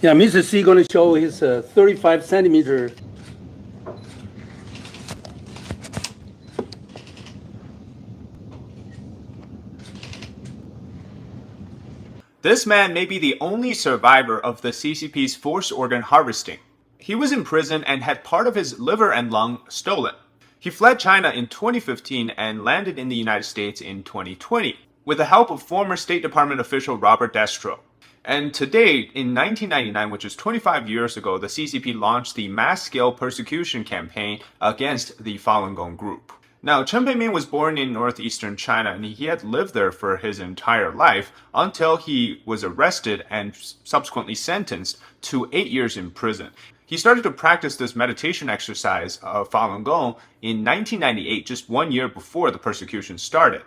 Yeah, Mr. C going to show his 35 centimeter. This man may be the only survivor of the CCP's forced organ harvesting. He was in prison and had part of his liver and lung stolen. He fled China in 2015 and landed in the United States in 2020 with the help of former State Department official Robert Destro. And today, in 1999, which is 25 years ago, the CCP launched the mass-scale persecution campaign against the Falun Gong group. Now, Chen Peimin was born in northeastern China, and he had lived there for his entire life until he was arrested and subsequently sentenced to 8 years in prison. He started to practice this meditation exercise of Falun Gong in 1998, just 1 year before the persecution started.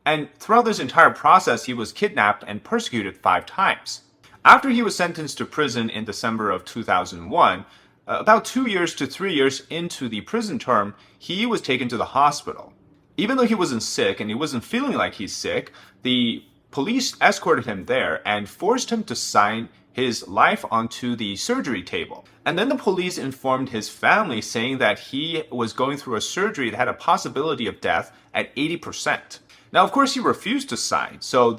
And throughout this entire process, he was kidnapped and persecuted 5 times. After he was sentenced to prison in December of 2001, about 2 years to 3 years into the prison term, he was taken to the hospital. Even though he wasn't sick and he wasn't feeling like he's sick, the police escorted him there and forced him to sign his life onto the surgery table. And then the police informed his family saying that he was going through a surgery that had a possibility of death at 80%. Now, of course, he refused to sign, so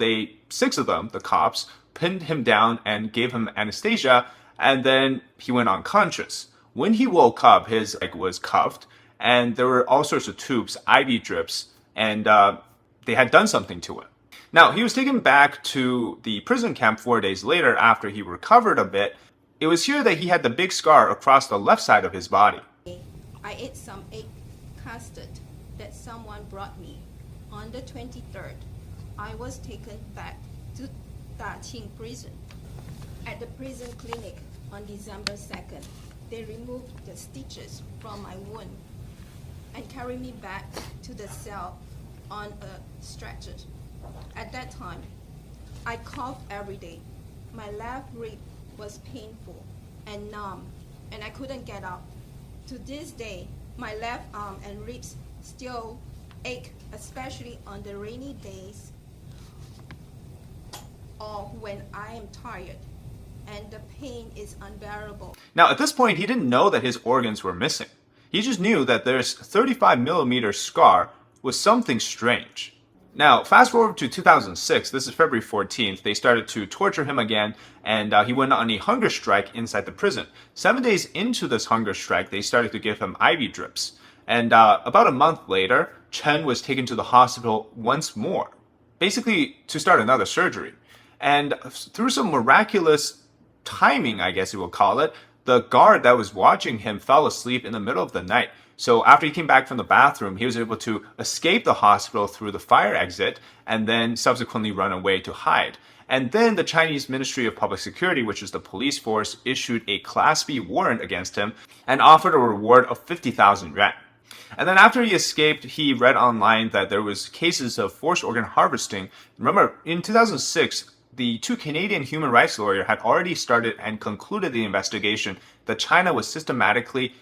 6 of them, the cops, pinned him down and gave him anesthesia, and then he went unconscious. When he woke up, his leg was cuffed, and there were all sorts of tubes, IV drips, and they had done something to him. Now, he was taken back to the prison camp 4 days later after he recovered a bit. It was here that he had the big scar across the left side of his body. I ate some egg custard that someone brought me. On the 23rd, I was taken back to Daqing prison. At the prison clinic on December 2nd, they removed the stitches from my wound and carried me back to the cell on a stretcher. At that time, I coughed every day. My left rib was painful and numb, and I couldn't get up. To this day, my left arm and ribs still ache, especially on the rainy days or when I am tired, and the pain is unbearable. Now, at this point, he didn't know that his organs were missing. He just knew that this 35 millimeter scar was something strange. Now, fast forward to 2006, this is February 14th, they started to torture him again, and he went on a hunger strike inside the prison. 7 days into this hunger strike, they started to give him IV drips. And about a month later, Chen was taken to the hospital once more, basically to start another surgery. And through some miraculous timing, I guess you will call it, the guard that was watching him fell asleep in the middle of the night. So after he came back from the bathroom, he was able to escape the hospital through the fire exit and then subsequently run away to hide. And then the Chinese Ministry of Public Security, which is the police force, issued a Class B warrant against him and offered a reward of 50,000 yuan. And then after he escaped, he read online that there was cases of forced organ harvesting. Remember, in 2006, the 2 Canadian human rights lawyers had already started and concluded the investigation that China was systematically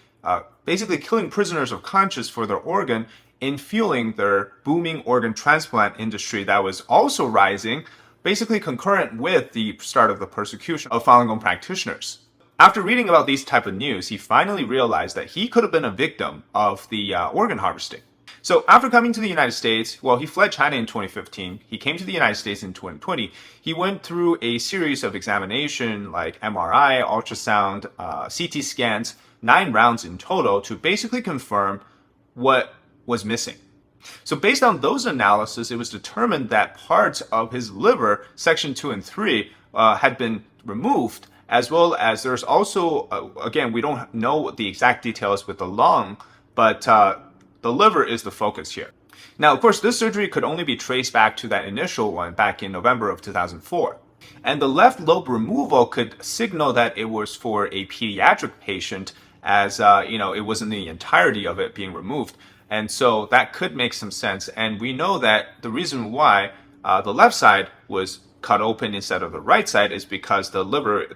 basically killing prisoners of conscience for their organ in fueling their booming organ transplant industry that was also rising, basically concurrent with the start of the persecution of Falun Gong practitioners. After reading about these type of news, he finally realized that he could have been a victim of the organ harvesting. So after coming to the United States, well, he fled China in 2015. He came to the United States in 2020. He went through a series of examination like MRI, ultrasound, CT scans, 9 rounds in total to basically confirm what was missing. So based on those analyses, it was determined that parts of his liver, section 2 and 3, had been removed, as well as there's also, again, we don't know the exact details with the lung, but the liver is the focus here. Now, of course, this surgery could only be traced back to that initial one back in November of 2004. And the left lobe removal could signal that it was for a pediatric patient, as it wasn't the entirety of it being removed. And so that could make some sense. And we know that the reason why the left side was cut open instead of the right side is because the liver,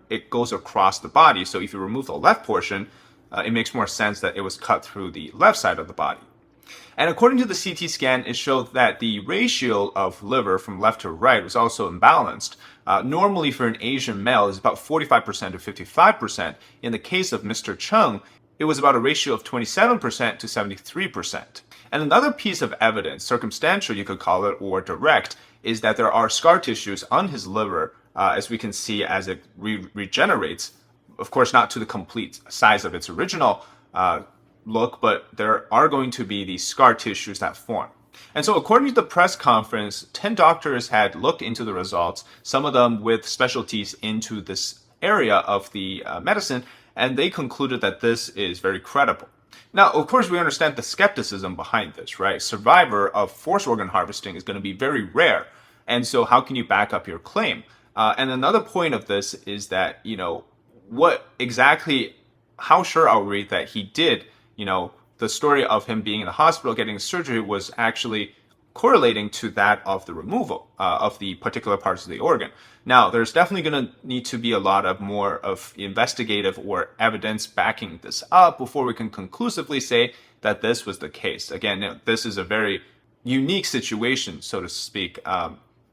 it goes across the body. So if you remove the left portion, it makes more sense that it was cut through the left side of the body. And according to the CT scan, it showed that the ratio of liver from left to right was also imbalanced. Normally for an Asian male is about 45% to 55%. In the case of Mr. Zhang, it was about a ratio of 27% to 73%. And another piece of evidence, circumstantial you could call it, or direct, is that there are scar tissues on his liver, as we can see as it regenerates. Of course, not to the complete size of its original look, but there are going to be these scar tissues that form. And so according to the press conference, 10 doctors had looked into the results, some of them with specialties into this area of the medicine, and they concluded that this is very credible. Now, of course, we understand the skepticism behind this, right? Survivor of forced organ harvesting is going to be very rare. And so how can you back up your claim? And another point of this is that, what exactly, how sure are we that he did, the story of him being in the hospital getting surgery was actually correlating to that of the removal of the particular parts of the organ. Now, there's definitely going to need to be a lot of more of investigative or evidence backing this up before we can conclusively say that this was the case. Again, this is a very unique situation, so to speak.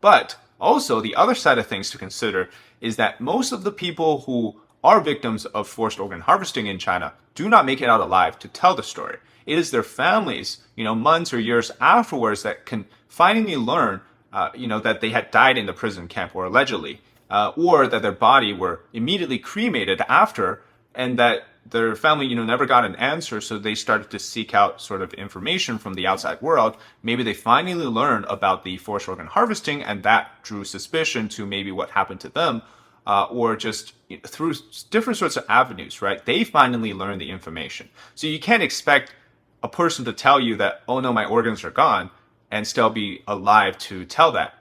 But also, the other side of things to consider is that most of the people who are victims of forced organ harvesting in China do not make it out alive to tell the story. It is their families, months or years afterwards that can finally learn, that they had died in the prison camp or allegedly, or that their body were immediately cremated after, and that their family, never got an answer. So they started to seek out sort of information from the outside world. Maybe they finally learned about the forced organ harvesting, and that drew suspicion to maybe what happened to them. Or just through different sorts of avenues, right? They finally learn the information. So you can't expect a person to tell you that, oh no, my organs are gone, and still be alive to tell that.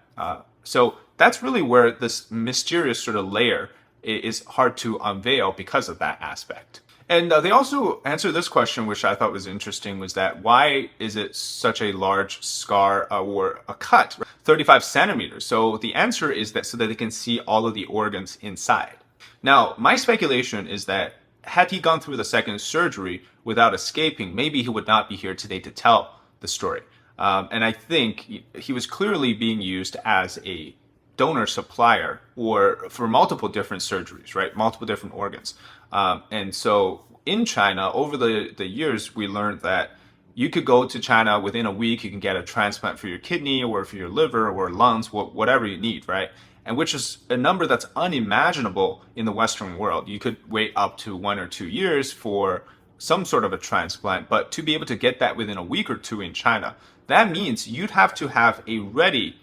So that's really where this mysterious sort of layer is hard to unveil because of that aspect. And they also answered this question, which I thought was interesting, was that why is it such a large scar or a cut, 35 centimeters? So the answer is that so that they can see all of the organs inside. Now, my speculation is that had he gone through the second surgery without escaping, maybe he would not be here today to tell the story. And I think he was clearly being used as a donor supplier or for multiple different surgeries, right? Multiple different organs. And so in China, over the years, we learned that you could go to China within a week, you can get a transplant for your kidney or for your liver or lungs, whatever you need, right? And which is a number that's unimaginable in the Western world. You could wait up to 1 or 2 years for some sort of a transplant, but to be able to get that within a week or two in China, that means you'd have to have a ready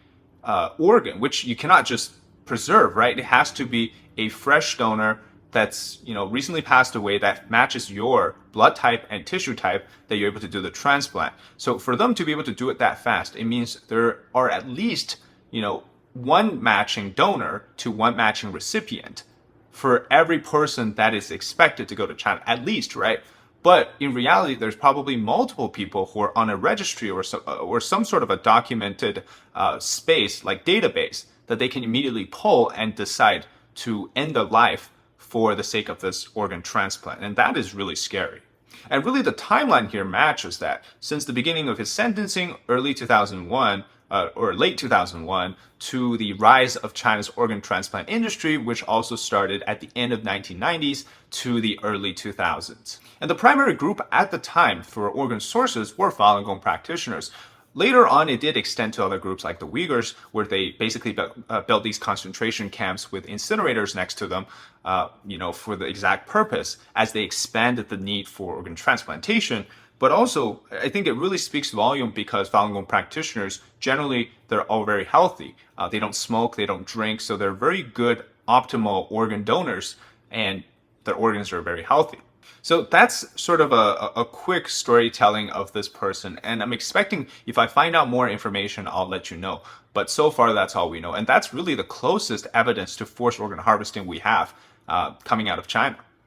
organ, which you cannot just preserve, right? It has to be a fresh donor that's recently passed away that matches your blood type and tissue type that you're able to do the transplant. So for them to be able to do it that fast, it means there are at least one matching donor to one matching recipient for every person that is expected to go to China, at least, right? But in reality, there's probably multiple people who are on a registry or some sort of a documented space like database that they can immediately pull and decide to end their life for the sake of this organ transplant. And that is really scary. And really the timeline here matches that. Since the beginning of his sentencing, early 2001, or late 2001, to the rise of China's organ transplant industry, which also started at the end of 1990s to the early 2000s. And the primary group at the time for organ sources were Falun Gong practitioners. Later on, it did extend to other groups like the Uyghurs, where they basically built these concentration camps with incinerators next to them, for the exact purpose as they expanded the need for organ transplantation. But also, I think it really speaks volume because Falun Gong practitioners, generally, they're all very healthy. They don't smoke, they don't drink, so they're very good, optimal organ donors, and their organs are very healthy. So that's sort of a quick storytelling of this person. And I'm expecting if I find out more information, I'll let you know. But so far, that's all we know. And that's really the closest evidence to forced organ harvesting we have coming out of China.